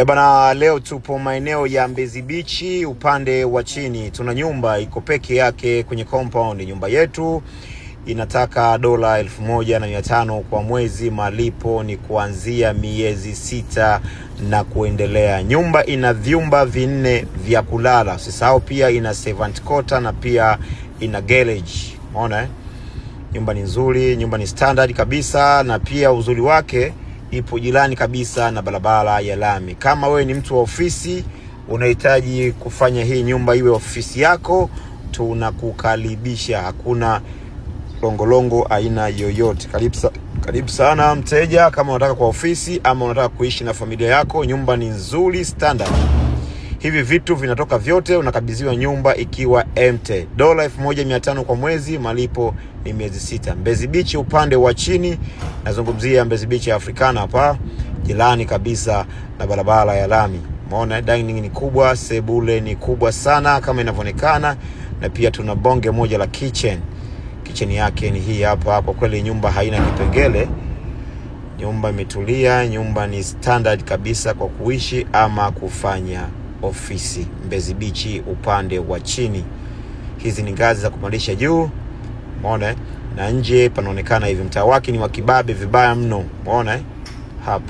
Bana, leo tupo maeneo ya Mbezi Beach upande wa chini. Tuna nyumba iko peke yake kwenye compound. Nyumba yetu inataka $1,500 kwa mwezi. Malipo ni kuanzia miezi 6 na kuendelea. Nyumba ina vyumba 4 vya kulala. Usisahau pia ina servant quarter na pia ina garage. Umeona nyumba ni nzuri, nyumba ni standard kabisa, na pia uzuri wake ipo jirani kabisa na barabara ya lami. Kama wewe ni mtu wa ofisi, unahitaji kufanya hii nyumba iwe ofisi yako, tunakukaribisha. Hakuna longolongo aina yoyote. Karibu sana mteja, kama unataka kwa ofisi ama unataka kuishi na familia yako. Nyumba ni nzuri, standard. Hivi vitu vinatoka vyote, unakabidhiwa nyumba ikiwa empty. $1,500 kwa mwezi, malipo ni miezi 6. Mbezi Beach upande wa chini, nazungumzia Mbezi Beach ya Africana hapa, jirani kabisa na barabara ya lami. Umeona dining ni kubwa, sebule ni kubwa sana kama inavyoonekana, na pia tuna bonge moja la kitchen. Kitchen yake ni hii hapa. Kwa kweli nyumba haina kipengele. Nyumba imetulia, nyumba ni standard kabisa kwa kuishi ama kufanya ofisi. Mbezi Beach upande wa chini. Hizi ni ngazi za kupandisha juu. Umeona na nje panaonekana hivi. Mtaa wake ni wa kibabe vibaya mno. Umeona hapa.